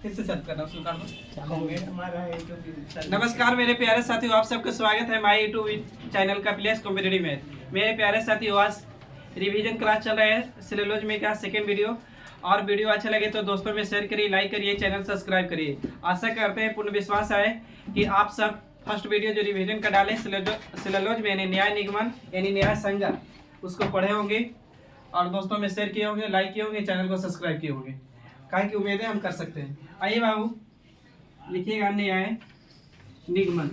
फिर से सेट करना शुरू कर दो। हमारा नमस्कार मेरे प्यारे साथियों, आप सबका स्वागत है माय यूट्यूब चैनल का प्लेस कॉम्पिटिटिव मैथ। मेरे प्यारे साथियों, आज रिवीजन क्लास चल रहा है सिलेबस में का सेकंड वीडियो। और वीडियो अच्छा लगे तो दोस्तों में शेयर करिए, लाइक करिए, चैनल सब्सक्राइब करिए। आशा करते हैं, पूर्ण विश्वास है कि आप सब फर्स्ट वीडियो जो रिवीजन का डाले सिलेबस में यानी न्याय निगमन यानी न्याय संगत उसको पढ़े होंगे और दोस्तों में शेयर किए होंगे, लाइक किए होंगे, चैनल को सब्सक्राइब किए होंगे। काहे की उम्मीदें हम कर सकते हैं। आइए बाबू लिखिएगा न्याय निगमन,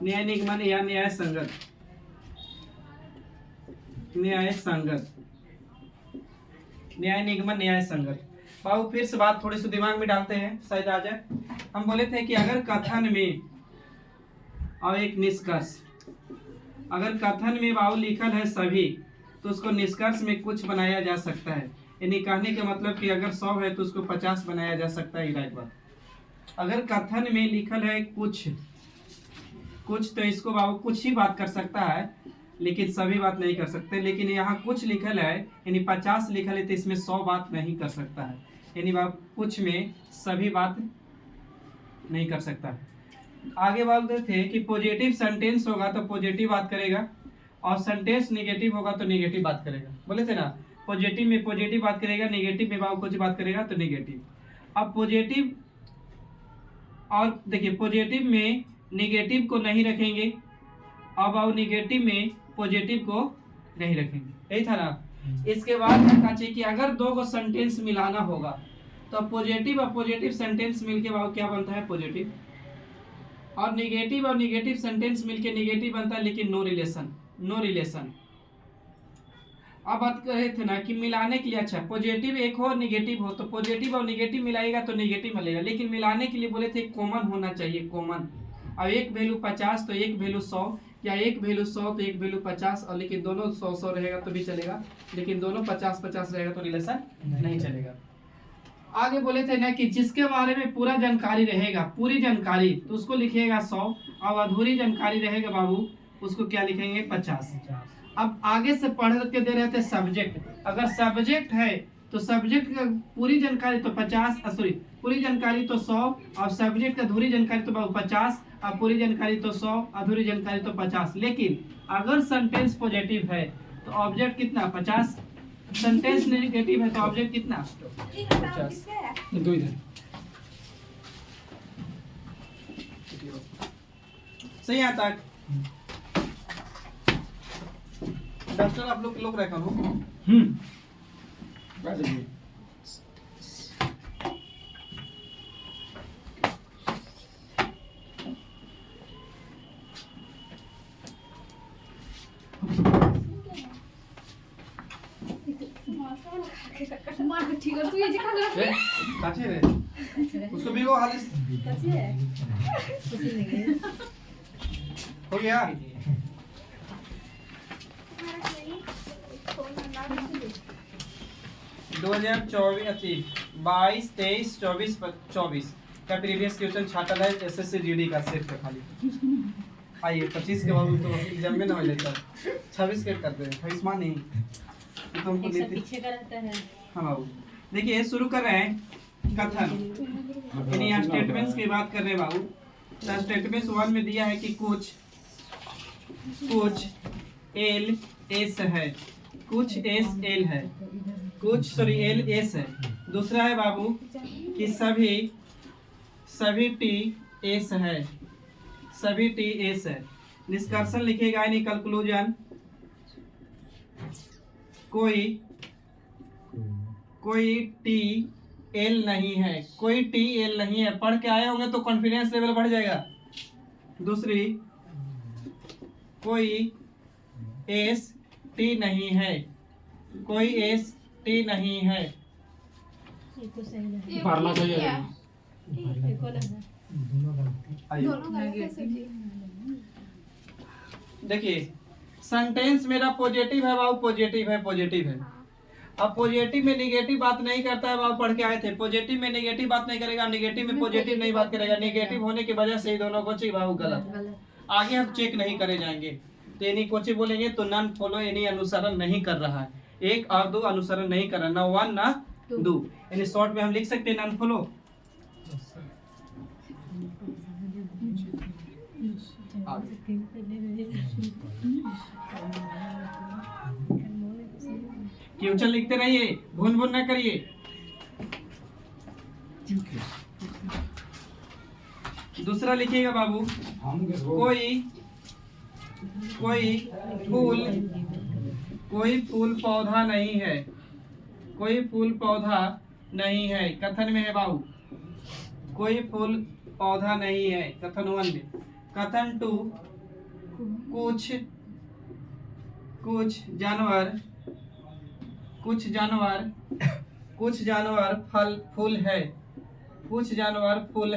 न्याय निगमन या न्याय संगत, न्याय संगत, न्याय निगमन न्याय संगत। बाबू फिर से बात थोड़ी सी दिमाग में डालते हैं, शायद आ जाए। हम बोले थे कि अगर कथन में और एक निष्कर्ष, अगर कथन में बाबू लिखल है सभी तो उसको निष्कर्ष में कुछ बनाया जा सकता है। यानी कहने का मतलब कि अगर 100 है तो उसको 50 बनाया जा सकता है। राइट बात। अगर कथन में लिखल है कुछ तो इसको बाबू कुछ ही बात कर सकता है, लेकिन सभी बात नहीं कर सकते। लेकिन यहाँ कुछ लिखल है यानी 50 लिखल है तो इसमें 100 बात नहीं कर सकता है। यानी बाबू कुछ में सभी बात नहीं कर सकता है। आगे बोलते थे कि पॉजिटिव सेंटेंस होगा तो पॉजिटिव बात करेगा और सेंटेंस नेगेटिव होगा तो नेगेटिव बात करेगा। बोले थे ना, पॉजिटिव में पॉजिटिव बात करेगा, नेगेटिव में बाबू कुछ बात करेगा तो नेगेटिव। अब पॉजिटिव और देखिए, पॉजिटिव में नेगेटिव को नहीं रखेंगे और बाबू नेगेटिव में पॉजिटिव को नहीं रखेंगे। यही था ना। इसके बाद क्या चाहिए कि अगर दो को सेंटेंस मिलाना होगा तो पॉजिटिव और पॉजिटिव सेंटेंस मिलके बाबू क्या बनता है, पॉजिटिव। और नेगेटिव सेंटेंस मिलके नेगेटिव बनता है, लेकिन नो रिलेशन, नो रिलेशन। अब बात कर रहे थे ना कि मिलाने के लिए, अच्छा पॉजिटिव एक हो नेगेटिव हो तो पॉजिटिव और नेगेटिव मिलाएगा तो नेगेटिव मिलेगा। लेकिन मिलाने के लिए बोले थे कॉमन होना चाहिए, कॉमन। अब एक वैल्यू 50 तो एक वैल्यू 100, या एक वैल्यू 100 तो एक वैल्यू 50। और लेकिन दोनों 100 रहेगा तो भी चलेगा, लेकिन दोनों 50 रहेगा तो रिलेशन नहीं चलेगा। आगे बोले थे ना कि जिसके बारे में पूरा जानकारी रहेगा, पूरी जानकारी, तो उसको लिखिएगा 100 और अधूरी जानकारी रहेगा बाबू उसको क्या लिखेंगे, 50। अब आगे से पढ़ के दे रहे थे सब्जेक्ट। अगर सब्जेक्ट है तो सब्जेक्ट का पूरी जानकारी तो 50, सॉरी पूरी जानकारी तो 100 और सब्जेक्ट का अधूरी जानकारी तो 50 और पूरी जानकारी तो 100, अधूरी जानकारी तो 50। लेकिन अगर सेंटेंस पॉजिटिव है तो ऑब्जेक्ट कितना, 50। सेंटेंस नेगेटिव है तो ऑब्जेक्ट कितना, 50। दो इधर सही आता है। डॉक्टर आप लोग रखा हो। ठीक है, तू ये जिका रे काचे रे उसको भी वो हालिस काचे है कुछ नहीं है। हो गया। 2024 22 23 24 24 का प्रीवियस क्वेश्चन छाटल है एसएससी जीडी का सेट का खाली। आइए 25 के बाद तो एग्जाम में ना हो लेता, 26 के करते हैं, 28 मान नहीं तो हमको एक पीछे का रहता है। हाँ बाबू देखिए शुरू कर रहे हैं कथन, यानी यहाँ स्टेटमेंट्स की बात कर रहे हैं बाबू। तो स्टेटमेंट्स 1 में दिया है कि कुछ एल एस है, कुछ एस एल है, कुछ सॉरी एल एस है। दूसरा है बाबू कि सभी टी एस है, सभी टी एस है। निष्कर्षण लिखेगा यानी कंक्लूजन, कोई टी एल नहीं है, कोई टी एल नहीं है। पढ़ के आए होंगे तो कॉन्फिडेंस लेवल बढ़ जाएगा। दूसरी, कोई एस टी नहीं है, कोई एस टी नहीं है। एक सही है, पढ़ना चाहिए। एक और है देखिए सेंटेंस मेरा पॉजिटिव है बाबू, पॉजिटिव है। अब पॉजिटिव में नेगेटिव बात नहीं करता है बाबू, पढ़ के आए थे। पॉजिटिव में नेगेटिव बात नहीं करेगा, नेगेटिव में पॉजिटिव नहीं बात करेगा। नेगेटिव होने की वजह से ही दोनों को चाहिए बाबू गलत। आगे हम चेक नहीं करे जाएंगे तो यानी कोची बोलेंगे तो नॉन फॉलो यानी अनुसरण नहीं कर रहा है। 1 और 2 अनुसरण नहीं कर रहा, ना 1 ना दो, यानी शॉर्ट में हम लिख सकते हैं नन फॉलो। क्वेश्चन लिखते रहिए, भून भून ना करिए। दूसरा लिखिएगा बाबू, कोई फूल पौधा नहीं है, कोई फूल पौधा नहीं है, कथन में है बाबू, कोई फूल पौधा नहीं है, कथन 1 में। कथन 2, कुछ जानवर फूल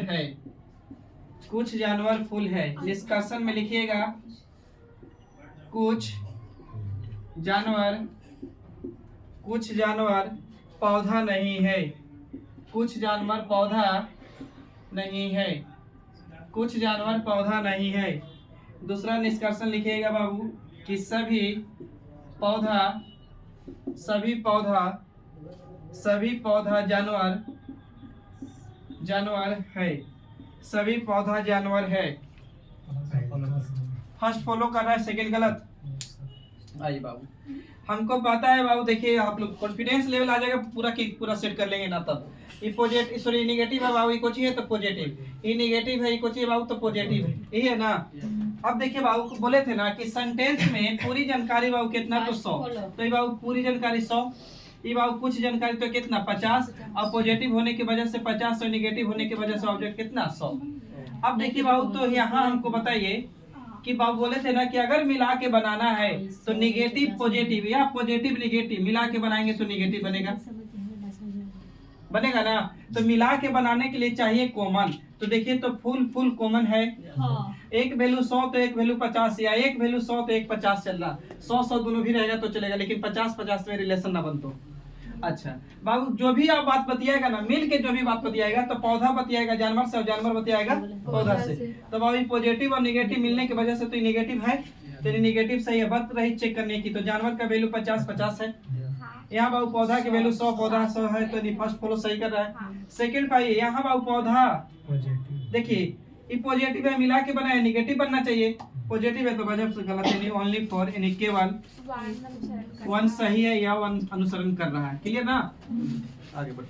है, कुछ जानवर फूल है। निष्कर्षण में लिखिएगा, कुछ जानवर पौधा नहीं है, कुछ जानवर पौधा नहीं है। दूसरा निष्कर्षण लिखिएगा बाबू कि सभी पौधा जानवर है। फर्स्ट फॉलो कर रहा है, सेकंड गलत। आइए बाबू, हमको पता है बाबू, देखिए आप लोग कॉन्फिडेंस लेवल आ जाएगा पूरा की पूरा सेट कर लेंगे ना। तब ये पॉजिटिव, सॉरी नेगेटिव है बाबू, ये कुछ है तो पॉजिटिव, ये नेगेटिव है, ये कुछ है बाबू तो पॉजिटिव है, यही है ना। अब देखिए बाबू, बोले थे ना कि सेंटेंस में पूरी जानकारी बाबू कितना, तो 100। तो ये बाबू पूरी जानकारी 100, ये बाबू कुछ जानकारी तो कितना 50, और पॉजिटिव होने की वजह से 50 और नेगेटिव होने की वजह से ऑब्जेक्ट कितना 100। अब देखिए बाबू, तो यहाँ हमको बताइए कि बाबू बोले थे ना कि अगर मिला के बनाना है तो नेगेटिव पॉजिटिव या पॉजिटिव नेगेटिव मिला के बनाएंगे तो नेगेटिव बनेगा ना। तो मिला के बनाने के लिए चाहिए कॉमन। तो देखिए, तो फुल कॉमन है, एक वैल्यू 100 तो एक वैल्यू 50, या एक वैल्यू 100 तो एक 50 चल रहा, 100 दोनों भी रहेगा तो चलेगा, लेकिन 50 में रिलेशन ना बनतो। अच्छा बाबू, जो भी आप बात बतियाएगा ना, मिल के जो भी बात बतियाएगा, तो पौधा बतियाएगा जानवर से और जानवर बतियाएगा पौधा से। तो बाबू पॉजिटिव और नेगेटिव मिलने की वजह से तो नेगेटिव है, तो नेगेटिव सही है, बात रही चेक करने की। तो जानवर का वैल्यू 50 है, यहाँ बाबू पौधा की वैल्यू 100, पौधा 100 है, तो फर्स्ट फॉलो सही कर रहा है। सेकंड पाइए, यहाँ बाबू पौधा, देखिए ये पॉजिटिव है, मिला के बनाया, नेगेटिव बनना चाहिए, पॉजिटिव है तो वजह से गलत है, नहीं ओनली फॉर, यानी केवल 1 सही है या 1 अनुसरण कर रहा है। क्लियर ना, आगे बढ़ो।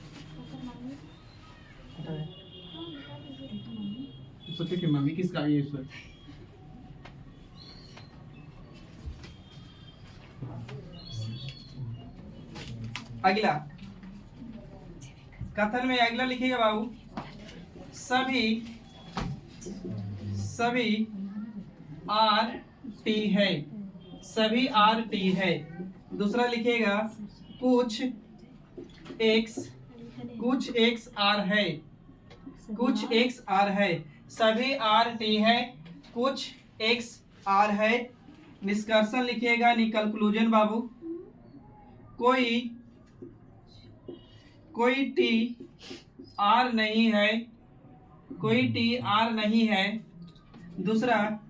सोचो कि मम्मी किसका ये है। अगला कथन में अगला लिखिएगा बाबू, सभी आर टी है, सभी आर टी है। दूसरा लिखिएगा, कुछ एक्स आर है, कुछ एक्स आर है, सभी आर टी है, कुछ एक्स आर है। निष्कर्षण लिखिएगा, कंक्लूजन बाबू, कोई टी आर नहीं है, कोई टी आर नहीं है। दूसरा,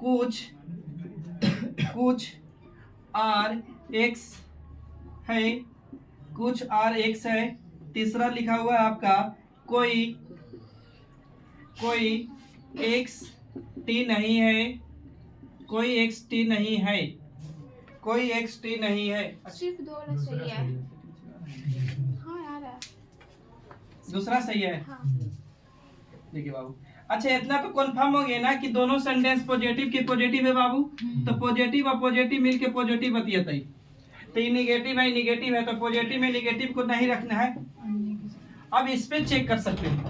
कुछ आर एक्स है, कुछ आर एक्स है। तीसरा लिखा हुआ है आपका, कोई एक्स टी नहीं है, कोई एक्स टी नहीं है, कोई एक्स टी नहीं है। सिर्फ 2 वाला सही है। हाँ यार, दूसरा सही है। हाँ। देखिए बाबू, अच्छा इतना तो कंफर्म हो गया ना कि दोनों सेंटेंस पॉजिटिव के पॉजिटिव है बाबू। तो पॉजिटिव और पॉजिटिव मिलके पॉजिटिव बतियाता है, तो ये नेगेटिव है, नेगेटिव है, तो पॉजिटिव में नेगेटिव को नहीं रखना है। अब इस पे चेक कर सकते हैं।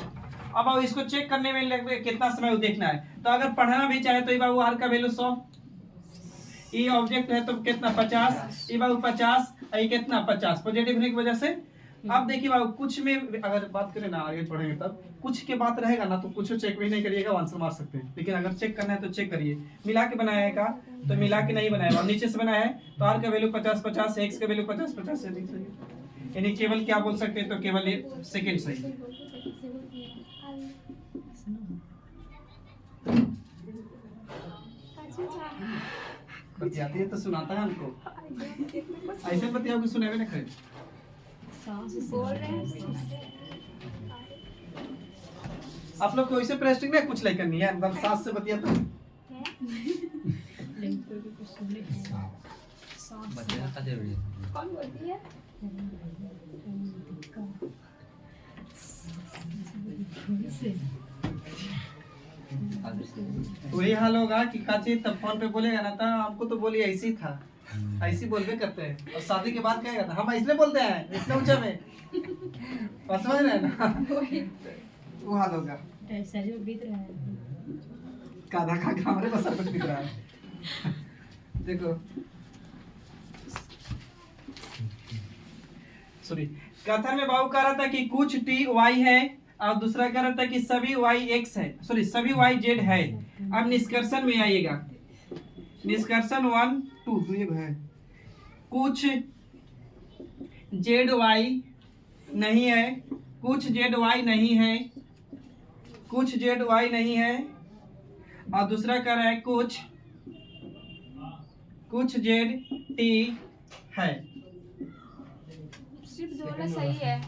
अब इसको चेक करने में कितना समय देखना है। तो अगर पढ़ना भी चाहे तो ये बाबू आर का वैल्यू 100, ये ऑब्जेक्ट है तो कितना 50, ये बाबू 50, ये कितना 50 पॉजिटिव होने की वजह से। अब देखिए बाबू, कुछ में अगर बात करें ना, आगे पढ़ेंगे तब कुछ के बात रहेगा ना, तो कुछ चेक भी नहीं करिएगा, आंसर मार सकते हैं। लेकिन अगर चेक करना है तो चेक करिए। मिला के बनाया है का, तो मिला के नहीं बनाया, नीचे से बनाया है, तो आर का वैल्यू 50 एक्स का वैल्यू 50 से नहीं सही, यानी केवल क्या बोल सकते हैं, तो केवल ये सेकंड सही। बतियाती है तो सुनाता है हमको, ऐसे बतियाओ कि सुनेगा ना खरीद। सांस से बोल रहे हैं आप लोग को ऐसे प्रेस्टिंग में कुछ नहीं करनी है, एकदम सांस से बतिया तो लेंटर के कुछ सुनने सांस से कौन बोलती है? वही हाल होगा कि काची तब फोन पे बोलेगा ना, तो हमको तो बोली ऐसे ही था, ऐसे ही बोलबे करते हैं, और शादी के बाद कहेगा था हम इसलिए बोलते हैं इतने ऊंचे में, और समझ रहे हैं ना, वो हाल होगा। ऐसा जो बीत रहा है काधा खा के हमारे बसर पर दिख रहा है। देखो सॉरी, कथन में बाबू कह रहा था कि कुछ टी वाई है और दूसरा कह रहा था कि सभी वाई एक्स है, सॉरी सभी वाई जेड है। अब निष्कर्षण में आइएगा, निष्कर्षण 1 2 ये है, कुछ जेड वाई नहीं है, कुछ जेड वाई नहीं है, कुछ जेड वाई नहीं है, और दूसरा कह रहा है कुछ जेड टी है। सिर्फ दोनों सही है।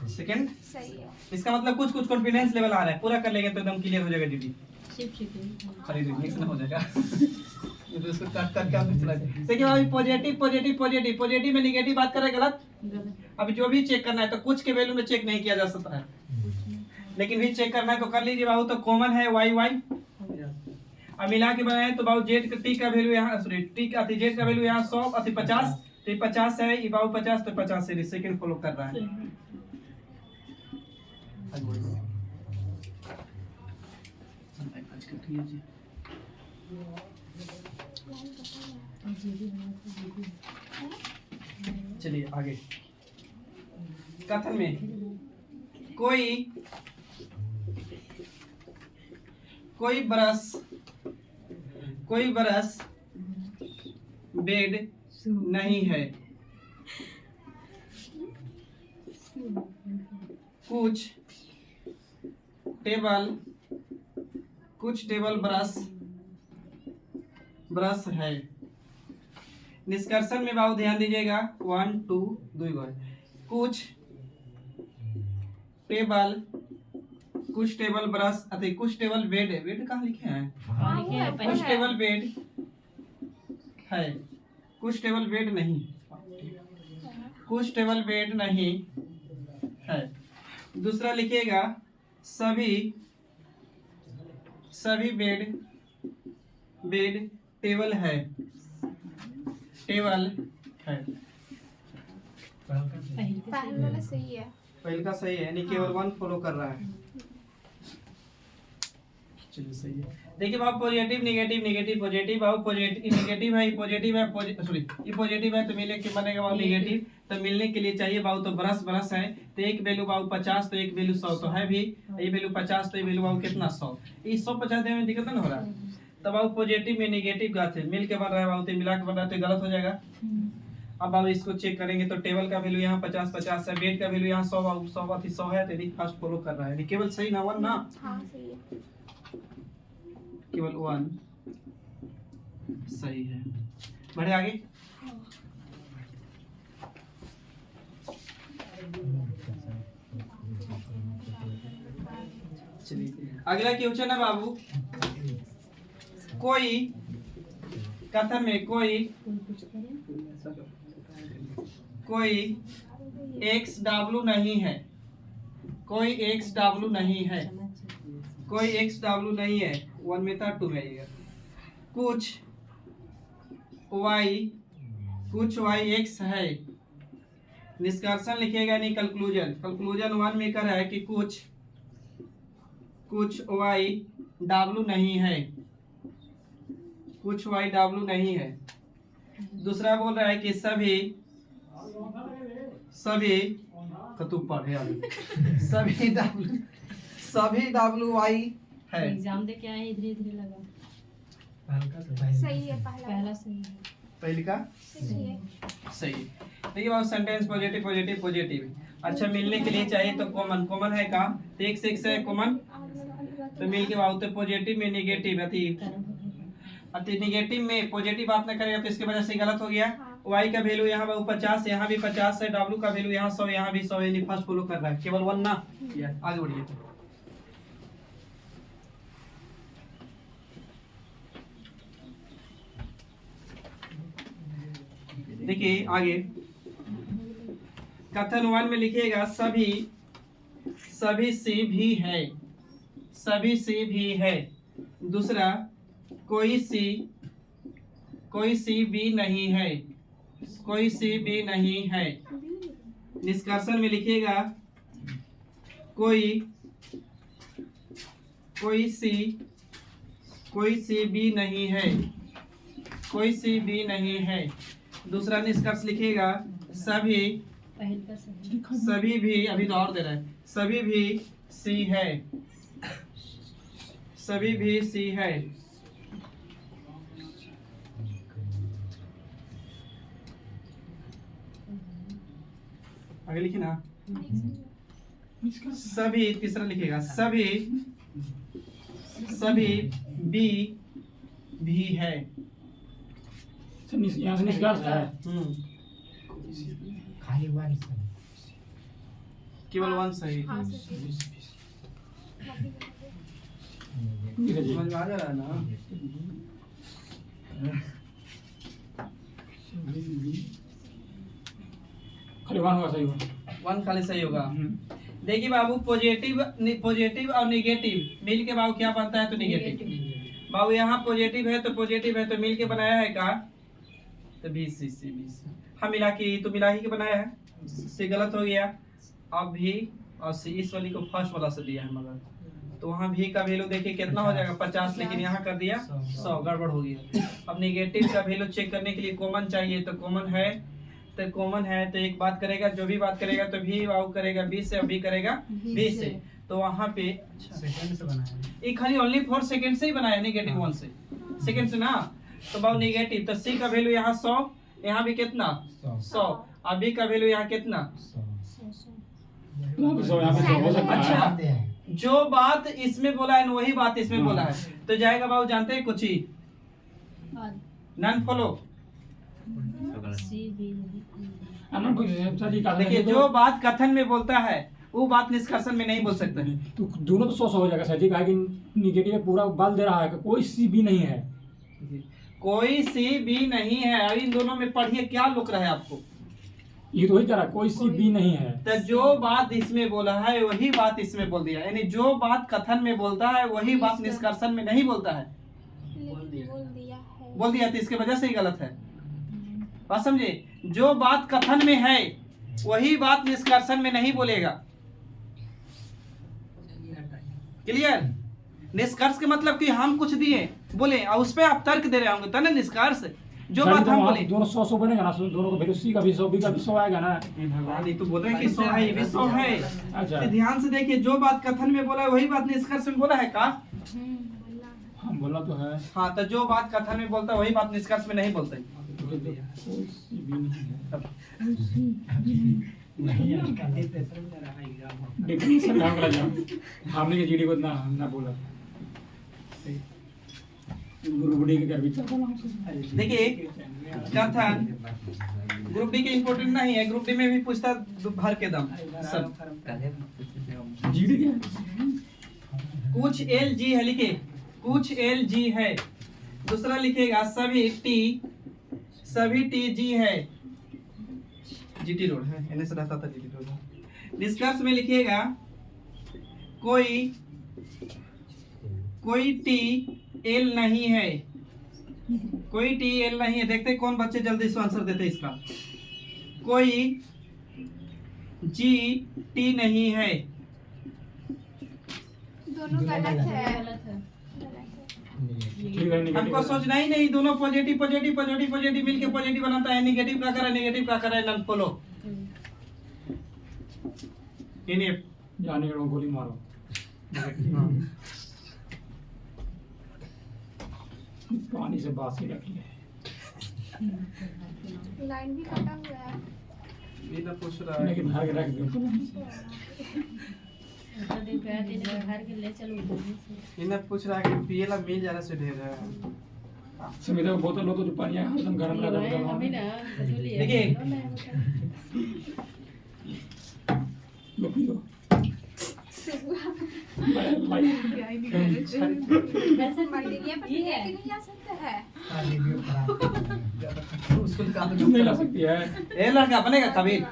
सेकंड, सही है। इसका मतलब कुछ कुछ कॉन्फिडेंस लेवल आ रहा है, पूरा कर लेंगे तो एकदम क्लियर हो जाएगा दीदी। शिफ्ट शिफ्ट खरीद मिक्स ना हो जाएगा। ये तो इसको काट काट के आपने चला दिया। देखिए भाई पॉजिटिव पॉजिटिव पॉजिटिव पॉजिटिव में नेगेटिव बात कर रहे हैं, गलत। गलत अभी जो भी चेक करना है तो कुछ के वैल्यू में चेक नहीं किया जा सकता है, लेकिन भी चेक करना है तो कर लीजिए बाबू। तो कॉमन है वाई वाई, अब मिला के बनाए तो बाबू जेड टी का वैल्यू यहाँ, सॉरी टी का जेड का वैल्यू यहाँ 100 अति 50, तो ये 50 है, ये बाबू 50 तो 50 से सेकंड फॉलो कर रहा है। चलिए आगे, कथन में कोई ब्रश बेड नहीं है, कुछ टेबल ब्रश है। निष्कर्षण में बाबू ध्यान दीजिएगा 1 2 2 गो, कुछ टेबल ब्रश अति कुछ टेबल बेड कहाँ लिखे हैं, कुछ टेबल बेड है, कुछ टेबल बेड नहीं, कुछ टेबल बेड नहीं है। दूसरा लिखिएगा सभी बेड टेबल है। पहले वाला सही है। पहले का सही है, यानी केवल 1 फॉलो कर रहा है। चलिए सही है। देखिए बाबू पॉजिटिव नेगेटिव नेगेटिव पॉजिटिव, बाबू पॉजिटिव नेगेटिव है, पॉजिटिव है, सॉरी ये पॉजिटिव है तो मिलने के बनेगा बाबू नेगेटिव, तो मिलने के लिए चाहिए बाबू तो ब्रश है, तो एक वैल्यू बाबू 50 तो एक वैल्यू 100 तो है भी, ये वैल्यू 50 तो ये वैल्यू बाबू कितना 100, ये 150 देने में दिक्कत नहीं हो रहा है। तब बाबू पॉजिटिव में नेगेटिव का थे मिल के बन रहा है बाबू, तो मिला के बन रहा है तो गलत हो जाएगा। अब बाबू इसको चेक करेंगे तो टेबल का वैल्यू यहाँ 50 है, बेड का वैल्यू यहाँ 100 बाबू 100 है, तो यदि फर्स्ट फॉलो कर रहा है, केवल सही ना 1 ना, हाँ सही है। केवल 1 सही है। बढ़े आगे, चलिए अगला क्वेश्चन है बाबू, कोई कथन में कोई एक्स डब्ल्यू नहीं है, कोई एक्स डब्ल्यू नहीं है, कोई एक्स डब्ल्यू नहीं है, 1 में था 2 में आइएगा, कुछ वाई एक्स है। निष्कर्षण लिखेगा नहीं, कंक्लूजन 1 में कर रहा है कि कुछ वाई डब्ल्यू नहीं है, कुछ वाई डब्ल्यू नहीं है। दूसरा बोल रहा है कि सभी कतु पढ़े अभी सभी डब्ल्यू वाई है। एग्जाम दे के आए धीरे धीरे लगा सही है। पहला सही है, पहले का सही है। सही। देखिए बाबू सेंटेंस पॉजिटिव पॉजिटिव पॉजिटिव, अच्छा मिलने के लिए चाहिए तो कॉमन है का, तो एक से है कॉमन, तो मिल के बाबू तो पॉजिटिव में नेगेटिव अति निगेटिव में पॉजिटिव बात ना करेगा तो इसके वजह से गलत हो गया, y का वैल्यू यहाँ 50, यहाँ भी 50 है, w का वैल्यू यहाँ 100, यहाँ भी 100, यानी फर्स्ट फॉलो कर रहा है, केवल 1 ना। आगे बढ़िए। देखिए आगे कथन 1 में लिखिएगा सभी सी भी है, सभी सी भी है। दूसरा कोई सी भी नहीं है, कोई सी भी नहीं है। निष्कर्षण में लिखिएगा कोई सी भी नहीं है, कोई सी भी नहीं है। दूसरा निष्कर्ष लिखिएगा सभी भी, अभी तो और दे रहा है, सभी भी सी है, सभी भी सी है। आगे लिखिए ना, सभी, तीसरा लिखिएगा सभी भी है। यहाँ से निष्कर्ष है खाली वन केवल 1 सही। हाँ, समझ में आ जा रहा है ना। खाली वन होगा, सही होगा। 1 खाली सही होगा। देखिए बाबू पॉजिटिव और नेगेटिव मिल के बाबू क्या बनता है, तो नेगेटिव। बाबू यहाँ पॉजिटिव है तो मिल के बनाया है का, तो बी सी हम मिला ही के बनाया है, से गलत हो गया। अब भी और सी, इस वाली को फर्स्ट वाला से दिया है मगर, तो वहाँ भी का वैल्यू देखिए कितना हो जाएगा 50, लेकिन यहाँ कर दिया 100, गड़बड़ हो गया। अब नेगेटिव का वैल्यू चेक करने के लिए कॉमन चाहिए, तो कॉमन है तो एक बात करेगा, जो भी बात करेगा तो भी वाउ करेगा 20 से, अभी करेगा 20 से, तो वहाँ पे सेकंड से बनाया ये खाली ओनली 4 सेकंड से ही बनाया, नेगेटिव 1 से, सेकंड से ना। तो बाबू नेगेटिव, तो सी का वैल्यू यहाँ 100, यहाँ भी कितना 100, अभी का वैल्यू यहाँ कितना। यहाँ पे 100 हो सकता है। अच्छा, जो बात इसमें बोला है वही बात इसमें बोला है, तो जाएगा बाबू, जानते हैं कुछ ही नॉन फॉलो। देखिए जो बात कथन में बोलता है वो बात निष्कर्षण में नहीं बोल सकते। तो दोनों तो 100 हो जाएगा सर जी, कहा कि निगेटिव पूरा बल दे रहा है कि कोई सी भी नहीं है, कोई सी भी नहीं है। अब इन दोनों में पढ़िए क्या लुक रहा है आपको, ये तो वही कह रहा है कोई सी भी नहीं है। तो जो बात इसमें बोला है वही बात इसमें बोल दिया, यानी जो बात कथन में बोलता है वही बात निष्कर्षण में नहीं बोलता है। बोल दिया तो इसके वजह से ही गलत है। बात समझे, जो बात कथन में है वही बात निष्कर्षण में नहीं बोलेगा। क्लियर? निष्कर्ष के मतलब कि हम कुछ दिए बोले और उस पे आप तर्क दे रहे होंगे, तो ना निष्कर्ष। जो बात हम बोले दोनों 100 बनेगा ना, दोनों को वैल्यू सी का भी 100, बी का भी 100 आएगा ना। भगवान, ये तो बोल रहे हैं कि 100 है, ये भी 100 है। अच्छा, तो ध्यान से देखिए, जो बात कथन में बोला है वही बात निष्कर्ष में बोला है का। हम बोला तो है। हाँ, तो जो बात कथन में बोलता है वही बात निष्कर्ष में नहीं बोलते। कोई सी भी नहीं है। डेफिनेशन ढंग रहा जाओ, हमने के जीडी को ना बोला ग्रुप डी के कर भी चल। देखिए कथन ग्रुप डी के इंपॉर्टेंट नहीं है, ग्रुप डी में भी पूछता भर के दम सब। जीडी क्या कुछ एल जी है, लिखे कुछ एल जी है। दूसरा लिखेगा सभी टी जी है। जीटी रोड है, एनएस रहता था जीटी रोड। निष्कर्ष में लिखिएगा कोई टी एल नहीं है, कोई टी एल नहीं है। देखते कौन बच्चे जल्दी से आंसर देते इसका। कोई जी टी नहीं है। दोनों गलत है। हमको सोचना ही नहीं, दोनों पॉजिटिव मिलके पॉजिटिव बनाता है। नेगेटिव का करे नन फॉलो। इन्हें जाने का गोली मारो। पानी से बासी रख लिया, लाइन भी कटा हुआ है। ये ना पूछ रहा है लेकिन भाग रख दो। ये ना पूछ रहा है कि पीएला मिल जाना से ढेर है। सुमिता को बोतल लो तो जो पानी है एकदम गर्म लगा हमें दो ना जो लिया देखिए। लो पी लो भाई वैसे मलेरिया पर ये है लेके नहीं जा सकता है। उसको निकाल तुम नहीं ला सकती है ए लड़का बनेगा कभी हम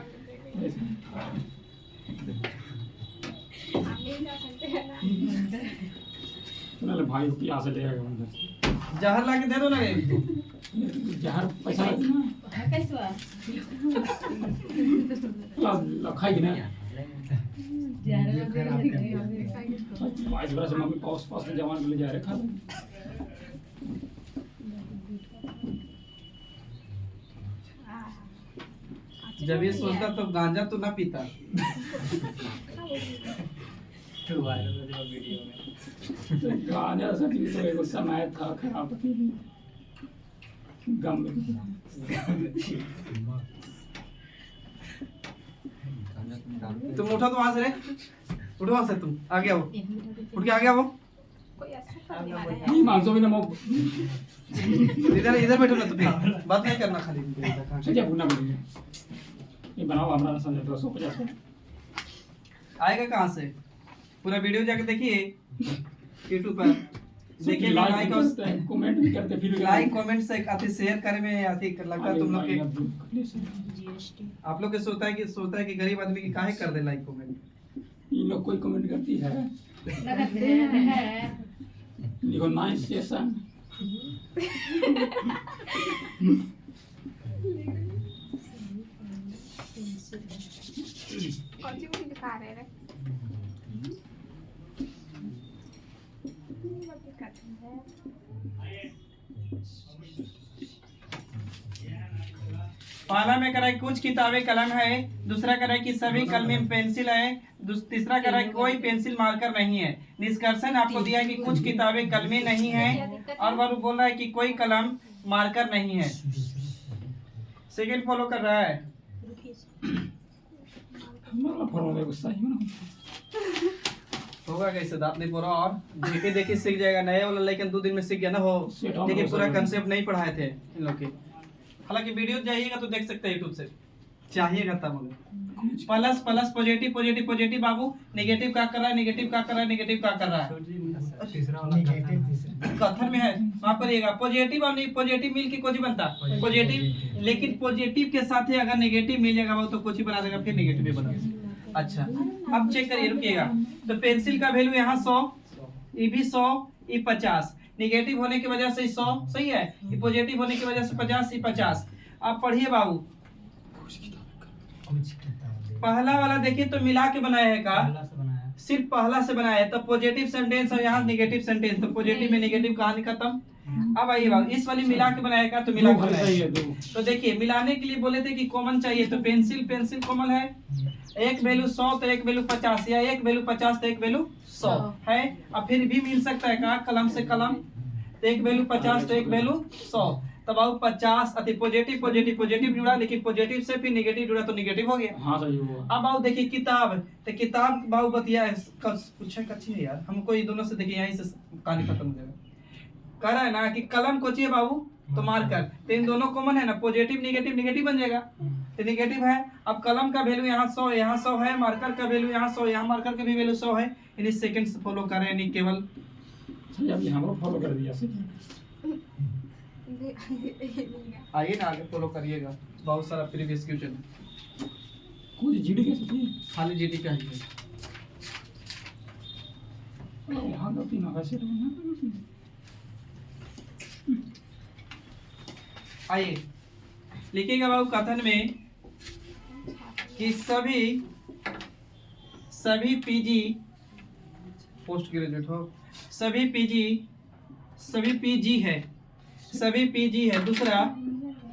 नहीं जा सकते हैं ना। सुना ले भाई की आसे ले आएगा अंदर से जहर ला के दे दो ना ये। जहर पैसा लगे ना कैसे हुआ ला खाएगी ना यार लोग बाईस बरस से मम्मी पास पास में जवान के लिए जा रहे खा लो जब ये सोचता तो गांजा तो ना पीता। गांजा सच में तो एक समय था खराब थी गम में तुम उठो तो वहां से रे, उठो वहां से, तुम आगे आओ, उठ के आगे आओ, कोई असर करने वाला है। नहीं मानसो भी ना मो इधर इधर बैठो ना, तुम बात नहीं करना खाली। सजा भुना पड़ेगा ये बनाओ हमारा समझ 250 आएगा कहाँ से? पूरा वीडियो जाके देखिए यूट्यूब पर, देखिए लाइक और कमेंट भी करते फिर लाइक कमेंट से अति शेयर करे में अति लगता है तुम लोग के, जीएसटी आप लोग के सोचता है कि गरीब आदमी की काहे कर दे लाइक कमेंट। इन लोग कोई कमेंट करती है लगाते हैं लिखो नाइस सेशन कौन सी मूवी दिखा रहे हैं? पहला में करा कुछ किताबें कलम है, दूसरा करा कि सभी कलमी पेंसिल है, तीसरा करा कोई पेंसिल मार्कर नहीं है। निष्कर्षण आपको दिया है कि कुछ किताबें कलमी नहीं है और वह बोल रहा है कि कोई कलम मार्कर नहीं है। सेकंड फॉलो कर रहा है। हमारा फॉर्मूला गुस्सा ही ना होगा कैसे दांत नहीं पूरा, और देखे देखे सीख जाएगा। नए वाला लेकिन 2 दिन में सीख गया ना हो, देखिए पूरा कंसेप्ट नहीं पढ़ाए थे इन लोग के। हालांकि वीडियो जाइएगा तो देख सकते हैं यूट्यूब से, चाहिएगा तब। Plus plus positive positive positive बाबू, नेगेटिव क्या कर रहा है, नेगेटिव क्या कर रहा है, नेगेटिव क्या कर रहा है, कथन में है। वहाँ करिएगा पॉजिटिव और पॉजिटिव मिल के कुछ बनता पॉजिटिव, लेकिन पॉजिटिव के साथ ही अगर नेगेटिव मिल जाएगा वो तो कुछ ही बना देगा, फिर नेगेटिव भी बना देगा। अच्छा अब चेक करिए, रुकिएगा। तो पेंसिल का वैल्यू यहाँ 100, ये भी 100, ये 50, नेगेटिव होने की वजह से 100 सही है, ये पॉजिटिव होने की वजह से 50, ये 50। आप पढ़िए बाबू, पहला वाला देखिए तो मिला के बनाया है का, सिर्फ पहला से बनाया है। तो पॉजिटिव सेंटेंस और यहाँ नेगेटिव सेंटेंस, तो पॉजिटिव में नेगेटिव कहानी खत्म। अब आइए बाबू, इस वाली मिला के बनाया का, तो मिला के बनाया। तो देखिए मिलाने के लिए बोले थे कि कॉमन चाहिए, तो पेंसिल पेंसिल कॉमन है। एक वैल्यू 100 तो एक वैल्यू 50, या एक वैल्यू 50 तो एक वैल्यू 100 है। अब फिर भी मिल सकता है का कलम से कलम, तो एक वैल्यू 50 तो एक वैल्यू 100। तब अब 50 अति पॉजिटिव पॉजिटिव पॉजिटिव जुड़ा, लेकिन पॉजिटिव से फिर नेगेटिव जुड़ा तो नेगेटिव हो गया। हाँ सही हुआ। अब आओ देखिए किताब, तो किताब बाबू बतिया पूछे कच्ची है यार, हमको ये दोनों से देखिए यहीं से कहानी खत्म हो जाएगा। कह रहा है ना कि कलम को चाहिए बाबू तो मार्कर, तो इन दोनों कॉमन है ना, पॉजिटिव नेगेटिव नेगेटिव बन जाएगा, तो नेगेटिव है। अब कलम का वैल्यू यहाँ 100 यहाँ 100 है, मार्कर का वैल्यू यहाँ 100 यहाँ मार्कर का भी वैल्यू 100 है। यानी सेकंड से फॉलो कर रहे हैं, केवल सही अभी हमरो फॉलो कर दिया सही। आइए ना आगे फॉलो करिएगा, बहुत सारा प्रीवियस क्वेश्चन कुछ जीडी कैसे थी खाली जीटी का ही है। यहाँ गलती ना वैसे तो ना। आइए लिखिएगा बाबू कथन में कि सभी पीजी पोस्ट ग्रेजुएट हो, सभी पीजी है, सभी पीजी है। दूसरा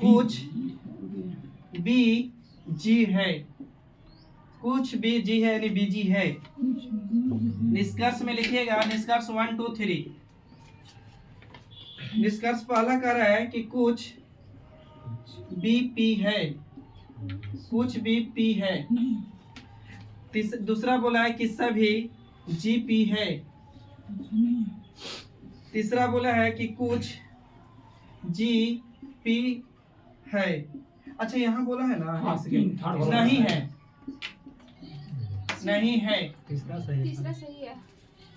कुछ बीजी है, कुछ बीजी है यानी बीजी है। निष्कर्ष में लिखिएगा, निष्कर्ष 1 2 3। निष्कर्ष पहला कह रहा है कि कुछ बीपी है, कुछ बीपी है। दूसरा बोला है कि सभी जीपी है। तीसरा बोला है कि कुछ जी पी है। अच्छा यहाँ बोला है ना, हाँ, एक सेकंड। थर्ड बोला नहीं है। है, नहीं है, तीसरा सही तीसरा सही है।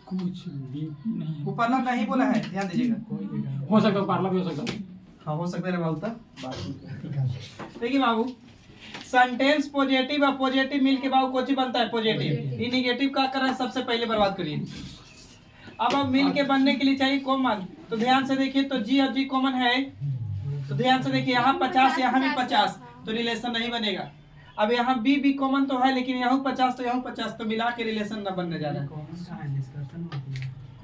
कुछ भी नहीं ऊपरला नहीं बोला है, ध्यान दीजिएगा। हो सकता है, पार्ला भी हो सकता है। हाँ हो सकता है बाबू तक। देखिए बाबू, सेंटेंस पॉजिटिव और पॉजिटिव मिल के बाबू कोची बनता है पॉजिटिव। ये निगेटिव का कर रहा है, सबसे पहले बर्बाद करिए। अब मिल के बनने के लिए चाहिए कॉमन, तो ध्यान से देखिए, तो जी और जी कॉमन है, तो ध्यान से देखिए यहाँ 50 यहाँ भी 50, तो रिलेशन नहीं बनेगा। अब यहाँ बी भी कॉमन तो है, लेकिन यहाँ 50 तो यहाँ 50, तो मिला के रिलेशन न बनने जा रहा है।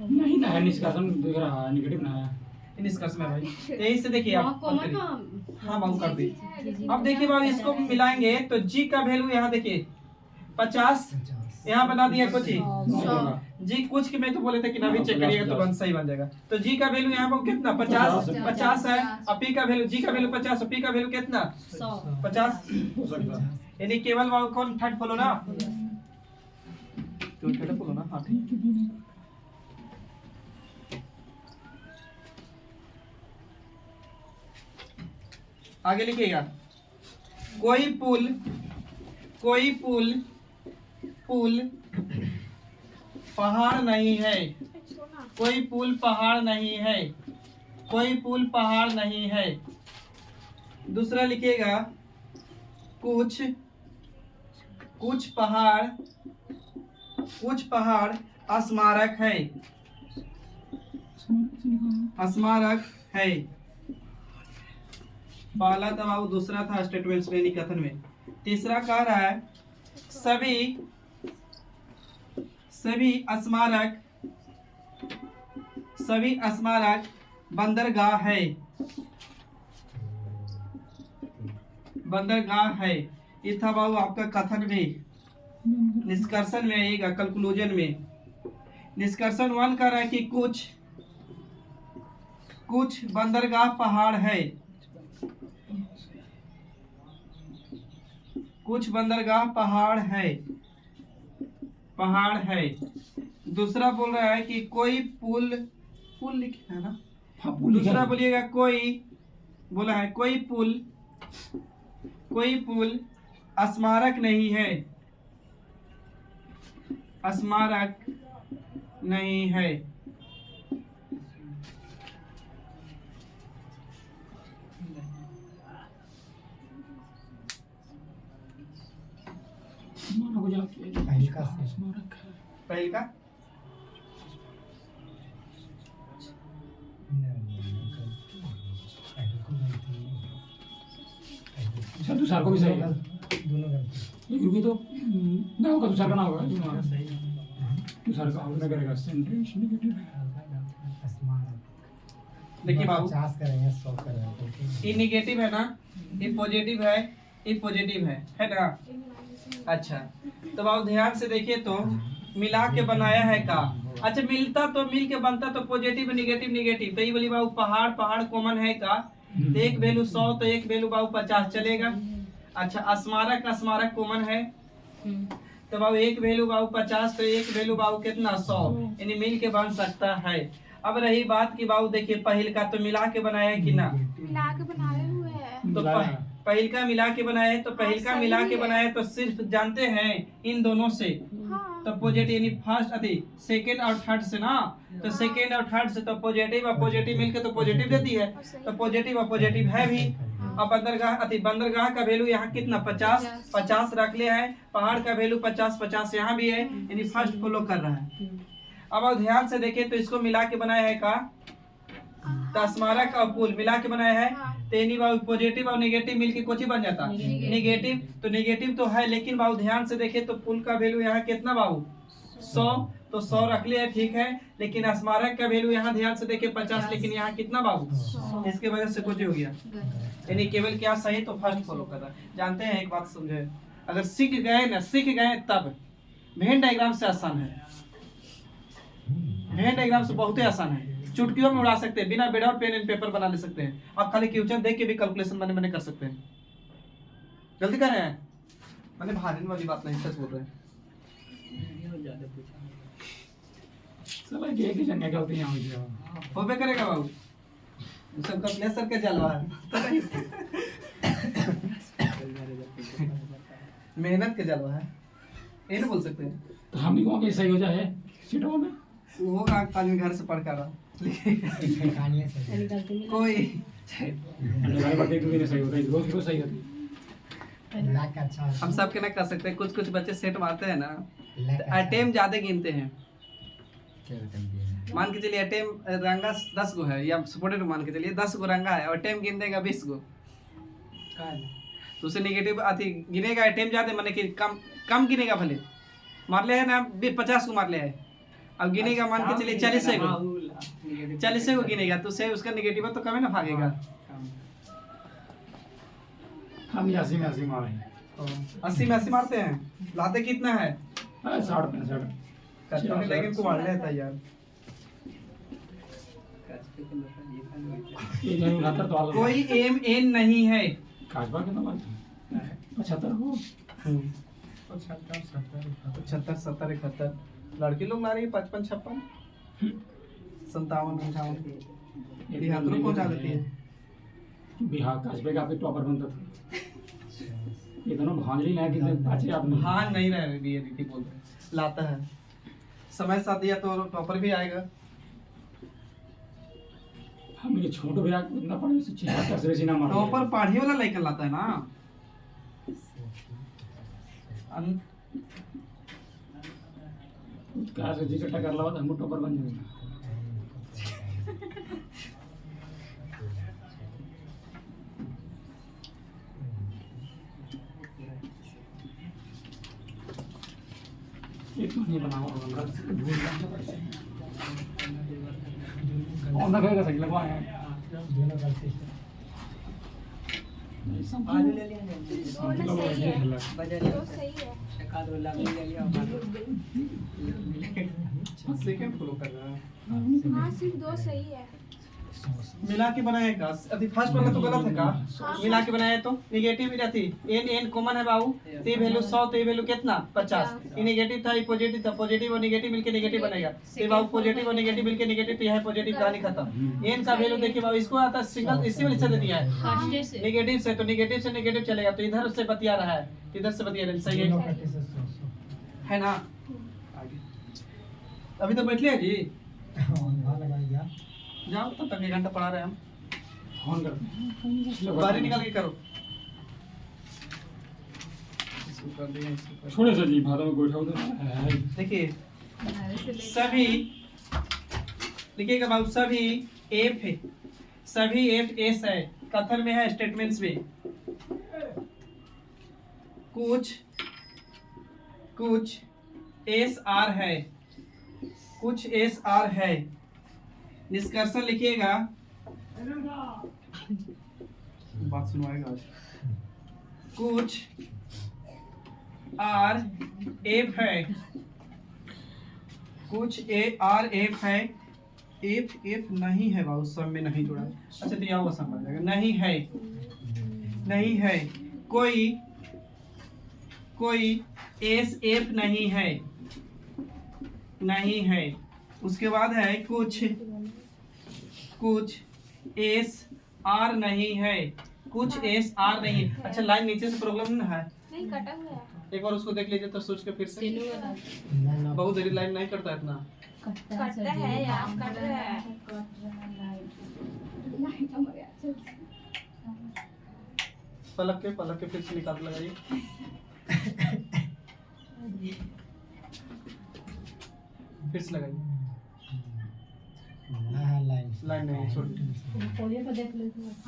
नहीं ना है, निष्कासन दिख रहा है, निगेटिव ना है। निष्कर्ष में भाई, यही से देखिए आप कॉमन करिए। का हाँ बाबू कर दी। अब देखिए बाबू, इसको मिलाएंगे तो जी का वैल्यू यहाँ देखिए 50, यहाँ बना दिया कुछ ही जी कुछ के में तो बोले थे कि ना भी चेक करिएगा तो बन सही बन जाएगा। तो जी का वैल्यू यहाँ पर कितना 50 है, और पी का वैल्यू, जी का वैल्यू 50 और पी का वैल्यू कितना 50। हो सकता है। यानी केवल बाबू कौन थर्ड फॉलो ना, तो थर्ड फॉलो ना। हाँ ठीक। आगे लिखिएगा, कोई पुल पहाड़ नहीं है, कोई पुल पहाड़ नहीं है, कोई पुल पहाड़ नहीं है। दूसरा लिखिएगा, कुछ पहाड़ स्मारक है, स्मारक है। पहला था बाबू, दूसरा था स्टेटमेंट्स में यानी कथन में। तीसरा कह रहा है सभी स्मारक बंदरगाह है, बंदरगाह है। ये था बाबू आपका कथन में। निष्कर्षण में आएगा, कंक्लूजन में। निष्कर्षण 1 कह रहा है कि कुछ बंदरगाह पहाड़ है, कुछ बंदरगाह पहाड़ है। दूसरा बोल रहा है कि कोई पुल लिखा है ना, हाँ, पुल लिखा दूसरा है। बोलिएगा कोई, बोला है कोई पुल स्मारक नहीं है, स्मारक नहीं है। माना को जाके पहले का स्मारक है। पहले का अच्छा, दूसरा को भी सही है। दोनों गलती। एक रुपये तो ना होगा, दूसरा का ना होगा। दूसरा का होगा करेगा, सेंटेंस निगेटिव है। देखिए बाबू, 50 करेंगे 100 करेंगे। ये निगेटिव है ना, ये पॉजिटिव है, ये पॉजिटिव है ना। अच्छा तो बाबू ध्यान से देखिए, तो मिला के बनाया है का। अच्छा मिलता तो मिल के बनता तो पॉजिटिव निगेटिव निगेटिव, तो ये बोली बाबू पहाड़ कॉमन है का, तो एक वैल्यू 100 तो एक वैल्यू बाबू 50 चलेगा। अच्छा स्मारक कॉमन है, तो बाबू एक वैल्यू बाबू 50 तो एक वैल्यू बाबू कितना 100, यानी मिल के बन सकता है। अब रही बात की बाबू देखिए, पहल का तो मिला के बनाया है कि ना, मिला के बनाए हुए हैं। तो पहल का मिला के बनाया है, तो पहल का सही मिला के है। बनाया है, तो सिर्फ जानते हैं इन दोनों से, हाँ तो पॉजिटिव यानी फर्स्ट अति सेकंड और थर्ड से ना, तो सेकंड और थर्ड से तो पॉजिटिव और पॉजिटिव मिलके तो पॉजिटिव देती है, तो पॉजिटिव और पॉजिटिव है भी। अब बंदरगाह का वैल्यू यहाँ कितना 50 रख लिया है, पहाड़ का वैल्यू 50 यहाँ भी है, यानी फर्स्ट फॉलो कर रहा है। अब ध्यान से देखें तो इसको मिला के बनाया है का, तो स्मारक और पुल मिला के बनाया है, तो यानी बाबू पॉजिटिव और नेगेटिव मिलके कुछ ही बन जाता, नेगेटिव। तो नेगेटिव तो है, लेकिन बाबू ध्यान से देखें तो पुल का वैल्यू यहाँ कितना बाबू 100, तो 100 रख लिया है, ठीक है। लेकिन स्मारक का वैल्यू यहाँ ध्यान से देखें 50, लेकिन यहाँ कितना बाबू, इसके वजह से कुछ हो गया, यानी केवल क्या सही तो फर्स्ट फॉलो कर रहा है। जानते हैं एक बात समझे, अगर सीख गए तब वेन डायग्राम से आसान है, वेन डायग्राम से बहुत ही आसान है, चुटकियों में उड़ा सकते हैं, बिना विदाउट पेन एंड पेपर बना ले सकते हैं। आप खाली क्वेश्चन देख के भी कैलकुलेशन मैंने कर सकते हैं। जल्दी कर रहे हैं, मैंने भारी वाली बात नहीं, सच बोल रहे हैं। चलो एक ही जगह गलती यहाँ हुई है। होबे करेगा बाबू, सबका प्लेसर का जलवा है मेहनत का जलवा है, ये नहीं बोल सकते। तो हम भी कहोगे सही हो जाए सीटों में। वो आदमी घर से पढ़ कर रहा कोई हमारे बर्थडे को भी नहीं सही होता है, रोज रोज सही होती है। हम सब के ना कर सकते हैं। कुछ कुछ बच्चे सेट मारते हैं ना, अटेम ज्यादा गिनते हैं। मान के चलिए अटेम रंगा 10 गो है, या सपोर्टेड मान के चलिए 10 गो रंगा है और अटेम गिन देगा 20 गो, तो उसे नेगेटिव अति गिनेगा। अटेम ज्यादा माने कि कम कम गिनेगा, भले मार ले है ना 50 को मार ले है, अब गिनेगा मान के चलिए 40 को गिनेगा, तो से उसका नेगेटिव तो कम ही ना भागेगा। हम 80 में 80 मारे हैं। 80 में 80 मारते हैं, लाते कितना है 60-65। लेकिन को मार लेता है यार। ये जो 69 तो आलू कोई एम एन नहीं है। काजबा कितना बात 75 हो 75 70 71, लड़की लोग ला रही है 55 56 57 58, बिहार पहुंचा देती है। बिहार काजबे का टॉपर बनता था, ये दोनों भांजड़ी ना कि अच्छे आदमी। हाँ नहीं रह रही है, दीदी बोल रहे लाता है, समय साथ दिया तो टॉपर भी आएगा। हम ये छोटे भैया इतना पढ़े से 76 से ना मार टॉपर पढ़े वाला लड़का लाता है ना। क्या से जी कट्टा कर लावा तो हम टॉपर बन जाएंगे। एक तो नहीं बना हुआ होगा और ना कहेगा सही लगवा है सेकंड फॉलो कर रहा है। हाँ सिर्फ 2 सही है। मिला के बनाया का अभी फर्स्ट वाला तो गलत है का, मिला के बनाया तो नेगेटिव ही रहती। एन एन कॉमन है बाबू, ते वैल्यू 100 ते वैल्यू कितना 50, ये नेगेटिव था, ये पॉजिटिव था, पॉजिटिव और नेगेटिव मिलके नेगेटिव बनेगा। ते बाबू पॉजिटिव और नेगेटिव मिलके नेगेटिव, तो यह है पॉजिटिव, कहानी खत्म। एन का वैल्यू देखिए बाबू, इसको आता है सिंगल, इसी में लिखा दिया है नेगेटिव से, तो नेगेटिव से नेगेटिव चलेगा, तो इधर से बतिया रहा है, इधर से बतिया रहा है, सही है ना। अभी तो बैठ लिया जी, जाओ तब तक 1 घंटा पढ़ा रहे हैं हम। फोन करते हैं बारी निकाल के करो। इसको कर दिया, इसको कर छोड़े सर जी भादा में गोइठा उधर है। देखिए सभी लिखिएगा बाबू, सभी एफ है, सभी एफ एस है, कथन में है, स्टेटमेंट्स में। कुछ एस आर है, कुछ एस आर है। निष्कर्षण लिखिएगा, बात सुनवाएगा आज। कुछ आर एफ है, कुछ ए आर एफ है, एफ एफ नहीं है बाबू, सब में नहीं जुड़ा है। अच्छा तो यहाँ समझ जाएगा, नहीं है, नहीं है। कोई एस एफ नहीं है, नहीं है। उसके बाद है कुछ एस आर नहीं है, कुछ एस आर नहीं है। अच्छा लाइन नीचे से प्रॉब्लम नहीं है, नहीं कटा हुआ है। एक बार उसको देख लीजिए तो सोच के फिर से। बहुत देरी लाइन नहीं करता इतना। कटता है यार, कट रहा है। पलक के फिर से निकाल लगाइए। फिर से लगाइए। लाइन नहीं छोड़,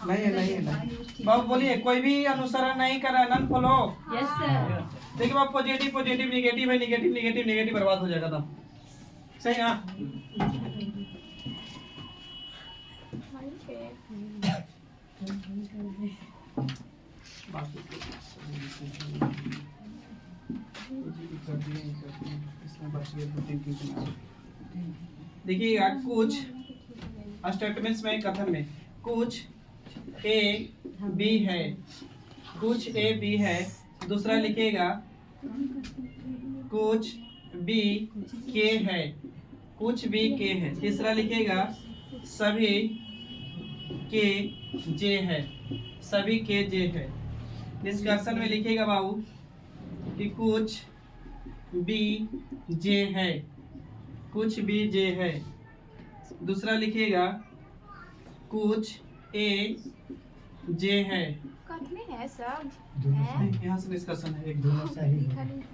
नहीं है। बाबू बोलिए, कोई भी अनुसरण नहीं कर रहा, नन फॉलो। Yes sir. देखिए बाबू, पॉजिटिव पॉजिटिव नेगेटिव है, नेगेटिव नेगेटिव नेगेटिव, बर्बाद हो जाएगा तब। सही है। देखिए कुछ स्टेटमेंट्स में, कथन में कुछ ए बी है, कुछ ए बी है। दूसरा लिखिएगा कुछ बी के है, कुछ बी के है। तीसरा लिखिएगा सभी के जे है, सभी के जे है। निष्कर्षण में लिखेगा बाबू कि कुछ बी जे है, कुछ बी जे है। दूसरा लिखेगा कुछ ए जे है। कथन में है सब दोनों है यहाँ से निष्कर्षण है एक दोनों सही लिखा है। नहीं है।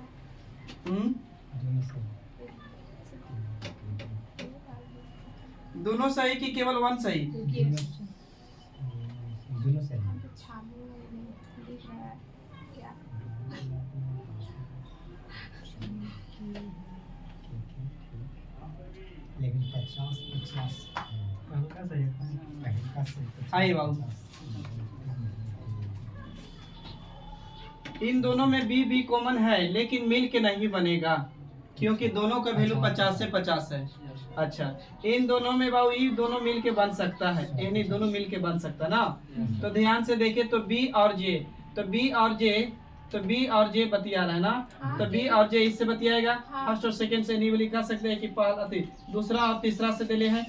दोनों सही। दोनों सही कि केवल वन सही? दोनों सही। छाबू में लिख रहा है क्या? लेकिन 50 हल्का सा है। पहले का से 50, आइए बाबू। 50। इन दोनों में बी बी कॉमन है लेकिन मिल के नहीं बनेगा क्योंकि दोनों का वैल्यू 50 से 50 है। अच्छा, इन दोनों में बाबू ये दोनों मिल के बन सकता है, इन्हीं दोनों मिल के बन सकता ना। तो ध्यान से देखे तो बी और जे, तो बी और जे, तो बी और जे बतिया रहा है ना। तो बी और जे इससे बतियाएगा। फर्स्ट और सेकंड से नहीं लिखा सकते हैं कि पहला दूसरा और तीसरा से दिले हैं,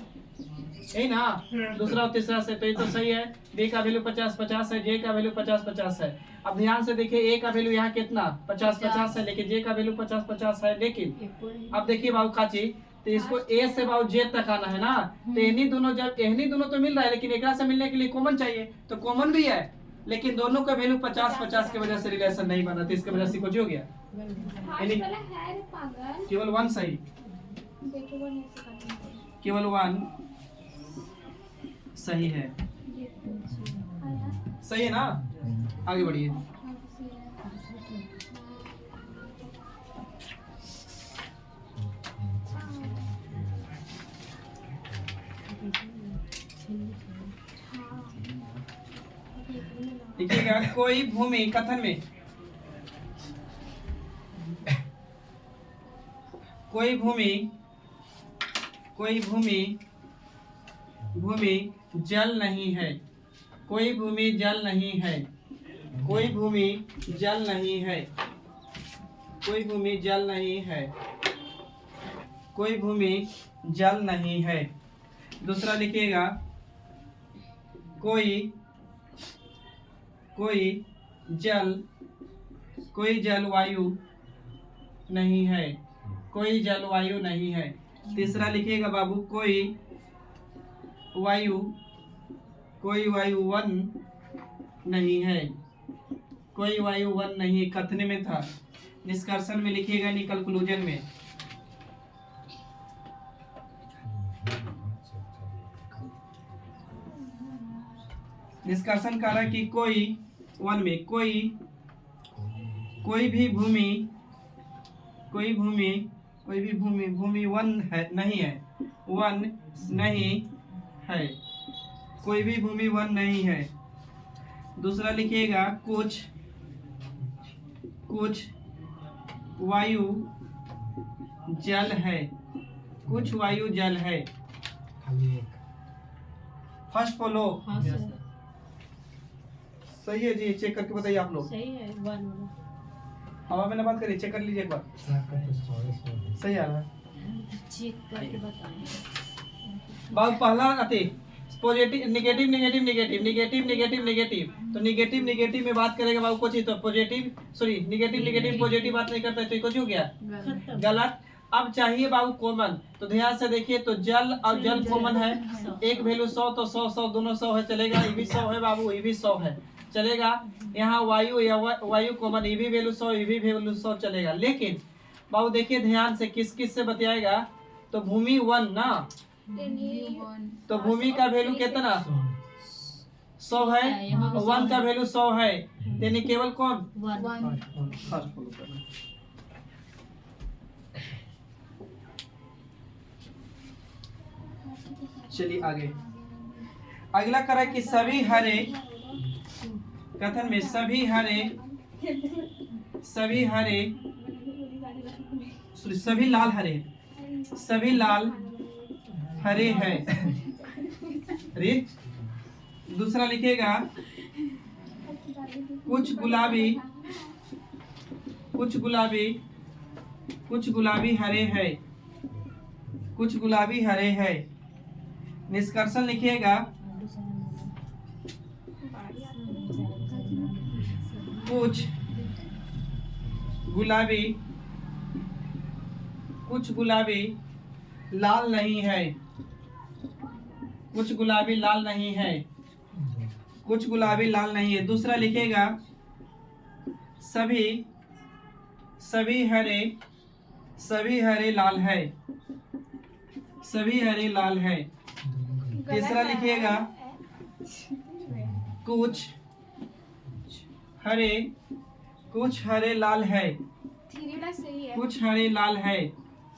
यही ना। दूसरा और तीसरा से, तो ये तो सही है। बी का वैल्यू 50-50 है, जे का वैल्यू 50-50 है। अब ध्यान से देखिए ए का वैल्यू यहाँ कितना 50-50 है, लेकिन जे का वैल्यू 50-50 है। लेकिन अब देखिए बाबू काची, तो इसको ए से बाबू जे तक आना है ना। तो इन्हीं दोनों, जब इन्हीं दोनों तो मिल रहा है लेकिन एक से मिलने के लिए कॉमन चाहिए, तो कॉमन भी है लेकिन दोनों का वैल्यू 50-50 की वजह से रिलेशन नहीं बना, तो इसकी वजह से कुछ हो गया, फास्ट वाला है रे पागल। केवल वन सही, देखो वो नहीं से करना है। केवल वन सही है। सही है ना, आगे बढ़िए। देखिएगा कोई भूमि कथन में, कोई भूमि जल नहीं है, कोई भूमि जल नहीं है, कोई भूमि जल नहीं है, कोई भूमि जल नहीं है, कोई भूमि जल नहीं है। दूसरा लिखिएगा कोई जलवायु नहीं है, कोई जलवायु नहीं है। तीसरा लिखिएगा बाबू कोई वायु वन नहीं है, कोई वायु वन नहीं। कथन में था, निष्कर्षण में लिखिएगा नहीं, कंक्लूजन में। निष्कर्षण कर रहा है कि कोई वन में कोई भी भूमि वन है नहीं है, वन नहीं है, कोई भी भूमि वन नहीं है। दूसरा लिखिएगा कुछ वायु जल है, कुछ वायु जल है। खाली एक। फर्स्ट फॉलो हाँ सर, सही है जी, चेक करके बताइए आप लोग। सही है। वन हवा में ना बात करिए, चेक कर लीजिए एक बार, आपका तो 100 सही आ रहा है। चेक करके बताएं। बाबू पहला आते positive negative negative negative negative negative negative, तो नेगेटिव नेगेटिव में बात करेगा बाबू कुछ ही, तो positive sorry negative negative positive बात नहीं करता है, तो कुछ हो गया खत्म। गलत। अब चाहिए बाबू कॉमन, तो ध्यान से देखिए, तो जल और जल कॉमन है, एक वैल्यू 100 तो 100 दोनों 100 है, चलेगा। ये भी 100 है बाबू, ये भी 100 है, चलेगा। यहाँ वायु या वायु कॉमन, ये भी वैल्यू 100, ये भी वैल्यू 100 चलेगा। लेकिन बाबू देखिए ध्यान से, किस किस से बतियाएगा, तो भूमि वन ना, तो भूमि का वैल्यू कितना 100 है, वन का वैल्यू 100 है, यानी केवल कौन वन। फर्स्ट फॉलो करना। चलिए आगे, अगला करा कि सभी हरे, कथन में सभी लाल हरे, सभी लाल हरे है। दूसरा लिखेगा कुछ गुलाबी हरे है, कुछ गुलाबी हरे है। निष्कर्षण लिखिएगा कुछ गुलाबी लाल नहीं है, कुछ गुलाबी लाल नहीं है, कुछ गुलाबी लाल नहीं है। दूसरा लिखेगा सभी हरे लाल है, सभी हरे लाल है। तीसरा लिखिएगा कुछ हरे लाल है, थ्री वाला सही है। कुछ हरे लाल है।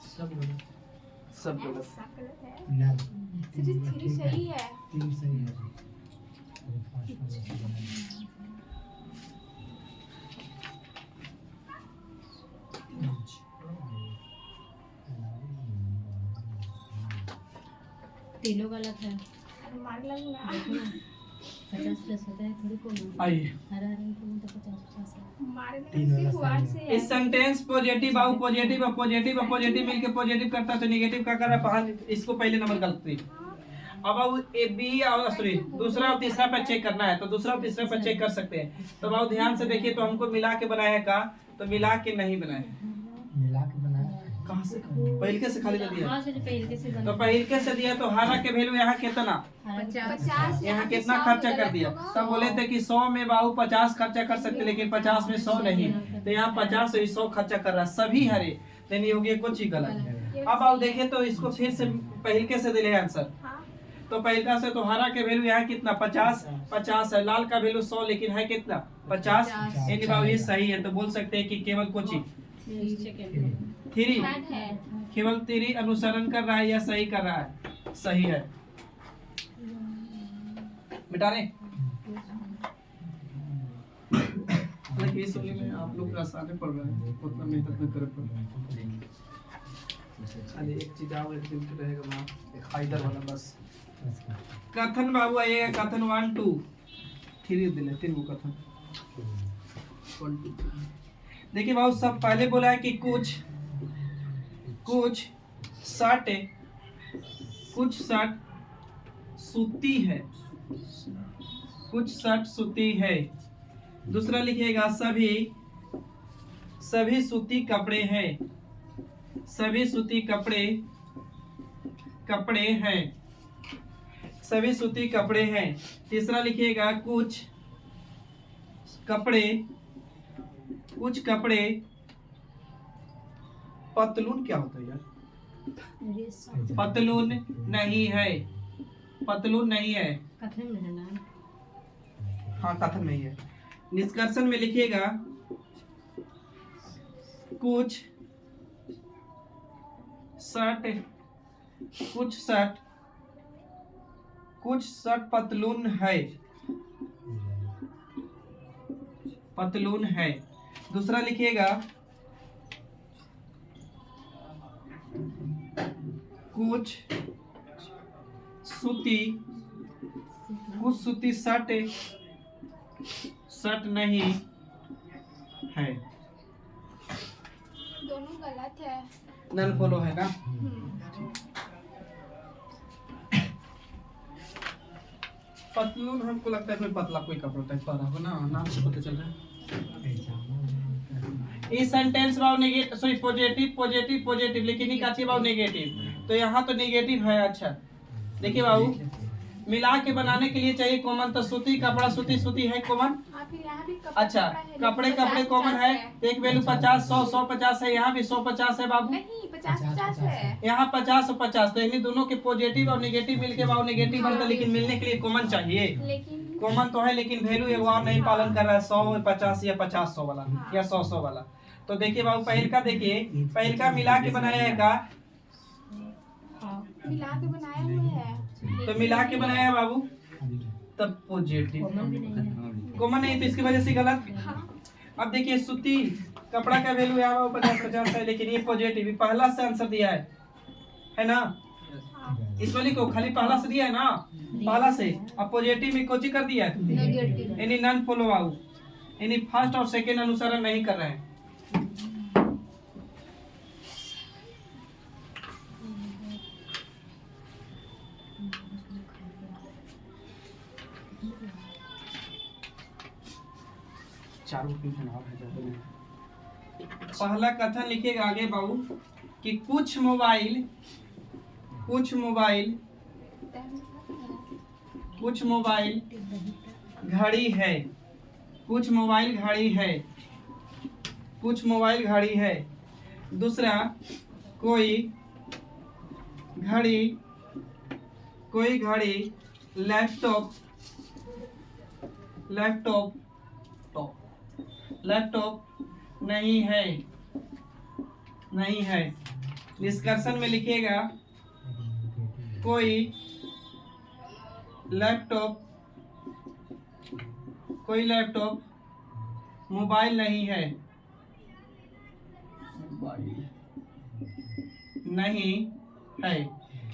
सब गलत। सब गलत। ऐसा गलत है। थ्री सही है। तीनों गलत है। मार लगूंगा। 50 प्लस होता है थोड़ी कॉमन। आइए हरा रंग कॉमन तो 50 है। मारने में सिर्फ वन से है। इस सेंटेंस पॉजिटिव और पॉजिटिव और पॉजिटिव और पॉजिटिव मिलके पॉजिटिव करता तो नेगेटिव का कर रहा है। इसको पहले नंबर गलती। अब ए बी और सॉरी दूसरा और तीसरा पर चेक करना है तो दूसरा और तीसरा पर चेक कर सकते हैं। तो बहुत ध्यान से देखिए तो हमको मिला के बनाया है का तो मिला के नहीं बनाया है। कहाँ से पहले से खाली कर दिया हां से पहले से तो पहले से दिया तो हरा के वैल्यू यहाँ कितना 50 यहाँ कितना खर्चा कर दिया। तब बोले थे कि 100 में बाबू 50 खर्चा कर सकते लेकिन 50 में 100 नहीं तो यहाँ 50 और 100 खर्चा कर रहा है सभी हरे यानी हो गया कुछ ही गलत। अब आप देखें तो इसको फिर से पहले से दिले आंसर तो पहले से तो हरा के वैल्यू यहाँ कितना 50 है लाल का वैल्यू 100 लेकिन है कितना 50 यानी बाबू ये सही है। तो बोल सकते हैं कि केवल कुछ ही थ्री केवल तेरी अनुसरण कर रहा है या सही कर रहा है सही है मिटा रहे में आप लोग आसानी पढ़ रहे हैं उतना मेहनत न करे पड़ खाली एक चीज आओ एक दिन रहेगा वहाँ हाइडर वाला बस कथन बाबू आइएगा कथन 1 2 3 दिले 3 वो कथन 1 2 3 देखिए बाबू सब पहले बोला है कि कुछ शर्ट सूती है कुछ शर्ट सूती है। दूसरा लिखिएगा सभी सूती कपड़े हैं सभी सूती कपड़े हैं सभी सूती कपड़े हैं। तीसरा लिखिएगा कुछ कपड़े पतलून क्या होता है यार पतलून नहीं है कथन में है ना हाँ कथन नहीं है। निष्कर्षण में लिखिएगा कुछ शर्ट पतलून है। दूसरा लिखिएगा कुछ सूती शर्ट नहीं है। दोनों गलत है। नन फॉलो है ना। पतलून हमको लगता है कोई पतला कोई कपड़ा टाइप का होगा ना नाम से पता चल रहा है। इस सेंटेंस बाव नेगेटिव सॉरी पॉजिटिव लेकिन ये काची बाव नेगेटिव तो यहाँ तो नेगेटिव है। अच्छा देखिए बाबू मिला के बनाने के लिए चाहिए कॉमन तो सूती कपड़ा सूती है कॉमन। फिर यहाँ भी कपड़ा अच्छा कपड़े कॉमन है तो एक वैल्यू 50 100 150 है यहाँ भी 150 है बाबू नहीं 50 है यहाँ 50 और 50 तो इन दोनों के पॉजिटिव और नेगेटिव मिलके बाबू नेगेटिव बनता लेकिन मिलने के लिए कॉमन चाहिए लेकिन कॉमन तो है लेकिन वैल्यू एक और नहीं पालन कर रहा है 100 50 या 50 100 वाला या 100 वाला। तो देखिए बाबू पहल का मिला के बनाया है का मिला के बनाए हुए हैं तो मिला के बनाया है बाबू तब पॉजिटिव कॉमन नहीं तो इसकी वजह से गलत। अब देखिए सूती कपड़ा का वैल्यू यहाँ 50 है लेकिन ये पॉजिटिव पहला से आंसर दिया है ना। इस वाली को खाली पहला से दिया है ना पहला से अब पॉजिटिव में कोची कर दिया है नेगेटिव यानी नन फॉलो आउट यानी फर्स्ट और सेकंड अनुसरण नहीं कर रहे हैं। चारों ट्यूशन आप है जब में। पहला कथन लिखेगा आगे बाबू कि कुछ मोबाइल घड़ी है, कुछ मोबाइल घड़ी है, कुछ मोबाइल घड़ी है। दूसरा कोई घड़ी लैपटॉप नहीं है। निष्कर्षण में लिखिएगा कोई लैपटॉप मोबाइल नहीं है,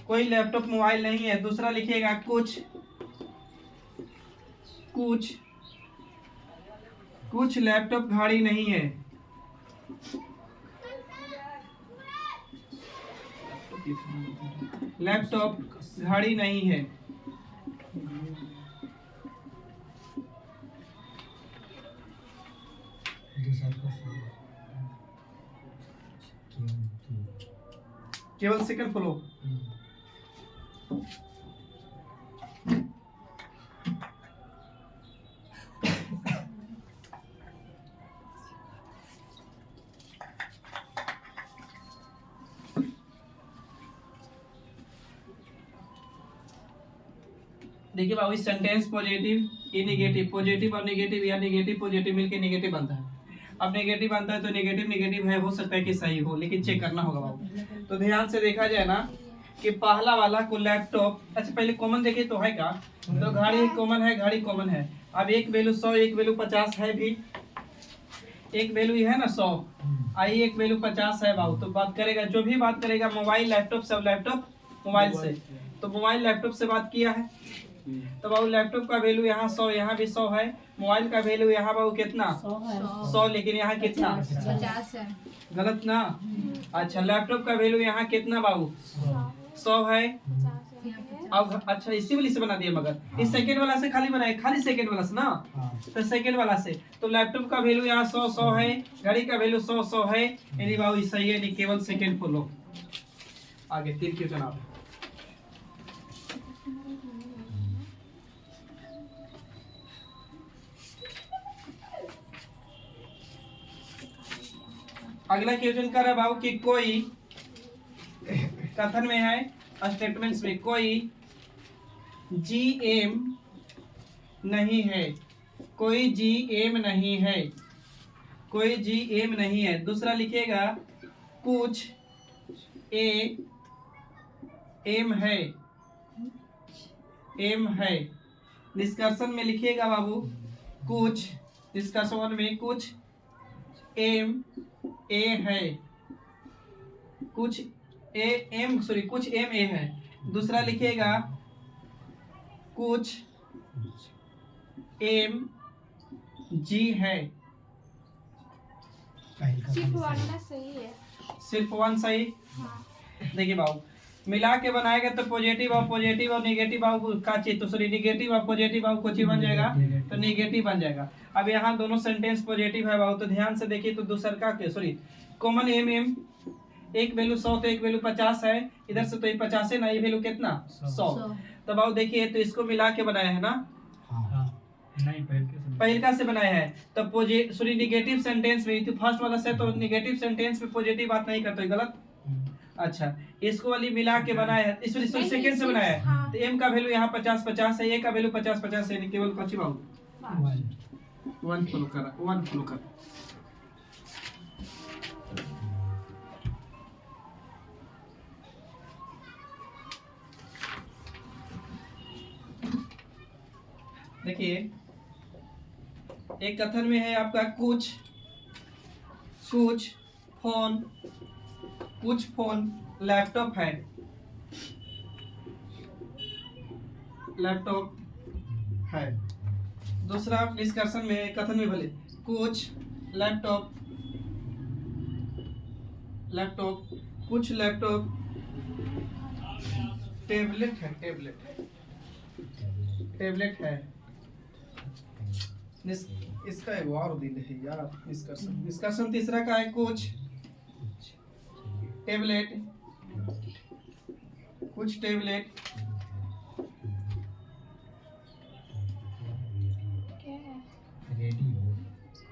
कोई लैपटॉप मोबाइल नहीं है। दूसरा लिखिएगा कुछ लैपटॉप घड़ी नहीं है। लैपटॉप घड़ी नहीं है। केवल सेकंड फॉलो। देखिए बाबू इस सेंटेंस पॉजिटिव ये नेगेटिव, पॉजिटिव और नेगेटिव या नेगेटिव पॉजिटिव मिलके नेगेटिव बनता है। अब नेगेटिव बनता है तो नेगेटिव है, हो सकता है कि सही हो, लेकिन चेक करना होगा बाबू। तो ध्यान से देखा जाए ना कि पहला वाला को लैपटॉप, अच्छा पहले कॉमन देखिए तो है क्या, तो घड़ी कॉमन है, घड़ी कॉमन है। अब एक वैल्यू 100 एक वैल्यू 50 है भी, एक वैल्यू है ना 100 आई, एक वैल्यू 50 है बाबू। तो बात करेगा, जो भी बात करेगा मोबाइल लैपटॉप सब लैपटॉप मोबाइल से, तो मोबाइल लैपटॉप से बात किया है। तो बाबू लैपटॉप का वैल्यू यहाँ 100, यहाँ भी 100 है। मोबाइल का वैल्यू यहाँ बाबू कितना 100, लेकिन यहाँ कितना 50 है। गलत ना। अच्छा लैपटॉप का वैल्यू यहाँ कितना बाबू 100 है। अब अच्छा इसी वाली से बना दिया, मगर इस सेकंड वाला से खाली बनाए, खाली सेकंड वाला से ना, तो सेकंड वाला से तो लैपटॉप का वैल्यू यहाँ 100 है, घड़ी का वैल्यू 100 है, यानी बाबू सही है, केवल सेकंड फॉलो। आगे तीन क्वेश्चन आप अगला क्वेश्चन कर रहा है बाबू कि कोई कथन में है, स्टेटमेंट्स में कोई GM नहीं है, कोई GM नहीं है, कोई GM नहीं है। दूसरा लिखेगा कुछ AM है, M है। निष्कर्षण में लिखिएगा बाबू कुछ, निष्कर्षण में कुछ A है, कुछ कुछ MA है। दूसरा लिखिएगा कुछ MG है। सिर्फ वन सही है। सिर्फ वन सही। हाँ। देखिए बाबू मिला के बनाएगा तो पॉजिटिव और नेगेटिव बाबू का चीज, तो सॉरी नेगेटिव और पॉजिटिव बाबू कुछ ही बन जाएगा, तो नेगेटिव बन जाएगा। अब यहाँ दोनों सेंटेंस पॉजिटिव है बाबू, तो ध्यान से देखिए तो दूसर का सॉरी कॉमन M एक वैल्यू 100 तो एक वैल्यू 50 है, इधर से तो ये 50 है ना, ये वैल्यू कितना 100। तो बाबू देखिए तो इसको मिला के बनाया है ना, नहीं पहल का से बनाया है। तो सॉरी नेगेटिव सेंटेंस में तो फर्स्ट वाला से तो नेगेटिव सेंटेंस में पॉजिटिव बात नहीं करते, गलत। अच्छा इसको वाली मिला के बनाया है, इस वाली सेकंड से बनाया है। हाँ। तो M का वैल्यू यहाँ 50 है, A का वैल्यू 50 है, केवल कच्ची बाबू वन फॉलो कर। देखिए एक कथन में है आपका कुछ फोन लैपटॉप है, दूसरा निष्कर्षण में कथन में भले कुछ लैपटॉप कुछ लैपटॉप टेबलेट है। इसका एक और दिल है यार। निष्कर्षण, निष्कर्षण तीसरा का है कुछ टेबलेट, कुछ टेबलेट क्या है? रेडियो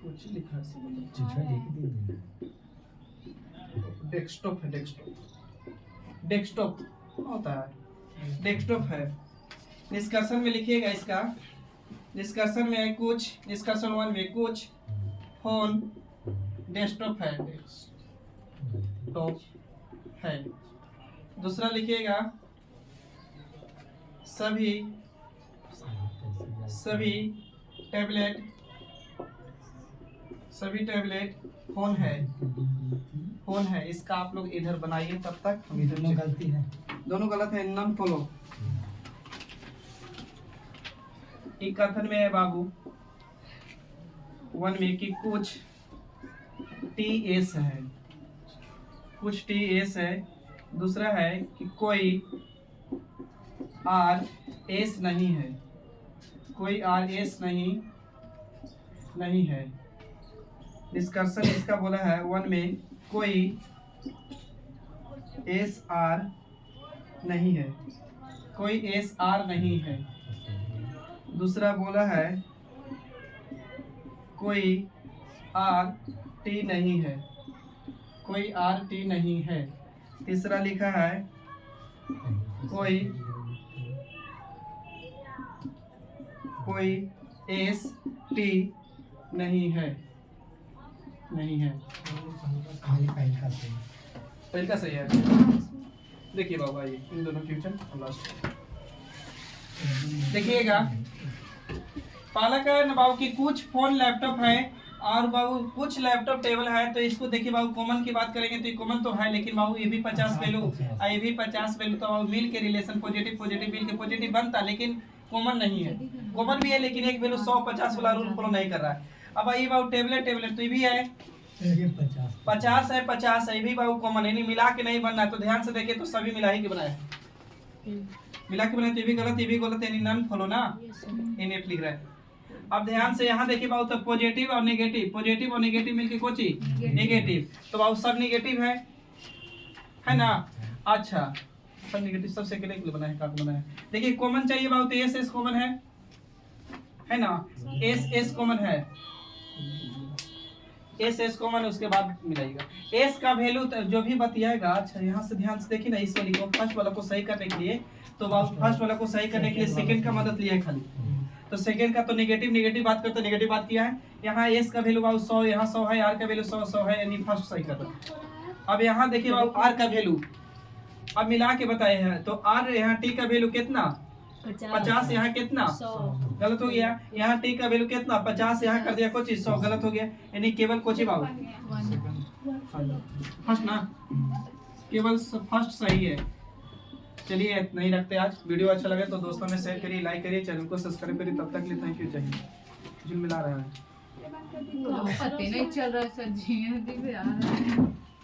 कुछ लिखा है इसमें, मतलब चिट्ठा लिख दी डेस्कटॉप है, डेस्कटॉप, डेस्कटॉप होता है, डेस्कटॉप है। निष्कर्षण में लिखिएगा इसका, निष्कर्षण में है कुछ, निष्कर्षण 1 में कुछ फोन डेस्कटॉप है, डेस्कटॉप है। दूसरा लिखिएगा सभी, सभी टैबलेट, सभी टैबलेट फोन है, फोन है। इसका आप लोग इधर बनाइए, तब तक हम इधर दोनों गलती है। दोनों गलत है, नन फॉलो। एक कथन में है बाबू 1 में कि कुछ टीएस है, कुछ टीएस है। दूसरा है कि कोई आर एस नहीं है, कोई आर एस नहीं है। निष्कर्षण इसका बोला है 1 में कोई एस आर नहीं है, कोई एस आर नहीं है। दूसरा बोला है कोई आर टी नहीं है, कोई आर टी नहीं है। तीसरा लिखा है कोई एस टी नहीं है, नहीं है। खाली फाइल का सही। पहले का सही है। देखिए बाबा, ये इन दोनों क्वेश्चन लास्ट देखिएगा। पहला का है ना बाबू की कुछ फोन लैपटॉप है और बाबू कुछ लैपटॉप टेबल है। तो इसको देखिए बाबू, कॉमन की बात करेंगे तो ये कॉमन तो है, लेकिन बाबू ये भी 50 वैल्यू और ये भी 50 वैल्यू, तो बाबू मिल के रिलेशन पॉजिटिव पॉजिटिव मिल के पॉजिटिव बनता, लेकिन कॉमन नहीं है। कॉमन भी है लेकिन एक वैल्यू 100-50 वाला रूल फॉलो नहीं कर रहा है। अब ये बाबू टेबलेट, टेबलेट तो ये भी है 50 है, 50 है, ये भी बाबू कॉमन है, नहीं मिला के नहीं बनना है। तो ध्यान से देखिए, तो सभी मिला ही के बनाए हैं, मिला के बनाए। तो ये भी गलत, ये भी गलत, यानी नन फॉलो ना, एनएफ लिख रहा है। अब ध्यान से यहाँ देखिए बाबू, तो पॉजिटिव और नेगेटिव, पॉजिटिव और नेगेटिव मिलके कोची नेगेटिव, तो बाबू सब नेगेटिव है ना। अच्छा, सब नेगेटिव, सब सेकंड के लिए बना है, काट बना है। देखिए कॉमन चाहिए बाबू, तो एस कॉमन है ना, एस कॉमन है, एस कॉमन है। उसके बाद मिलाएगा एस का वैल्यू जो भी बतियाएगा। अच्छा, यहाँ से ध्यान से देखिए ना, इस वाली को फर्स्ट वाला को सही करने के लिए, तो बाबू फर्स्ट वाला को सही करने के लिए सेकंड का मदद लिया है खाली। तो सेकंड का तो नेगेटिव नेगेटिव बात करते, नेगेटिव बात किया है। यहाँ एस का वैल्यू बाबू 100, यहाँ 100 है, आर का वैल्यू 100 है, यानी फर्स्ट सही कर दो। अब यहाँ देखिए बाबू आर का वैल्यू अब मिला के बताए हैं, तो आर यहाँ टी का वैल्यू कितना 50, यहाँ कितना 100, गलत हो गया। यहाँ टी का वैल्यू कितना 50, यहाँ कर दिया कुछ 100, गलत हो गया। यानी केवल कोची बाबू फर्स्ट ना, केवल फर्स्ट सही है। चलिए नहीं रखते आज। वीडियो अच्छा लगे तो दोस्तों में शेयर करिए, लाइक करिए, चैनल को सब्सक्राइब करिए। तब तक के लिए थैंक यू, चाहिए मिला रहा है। पता नहीं चल रहा है सर जी,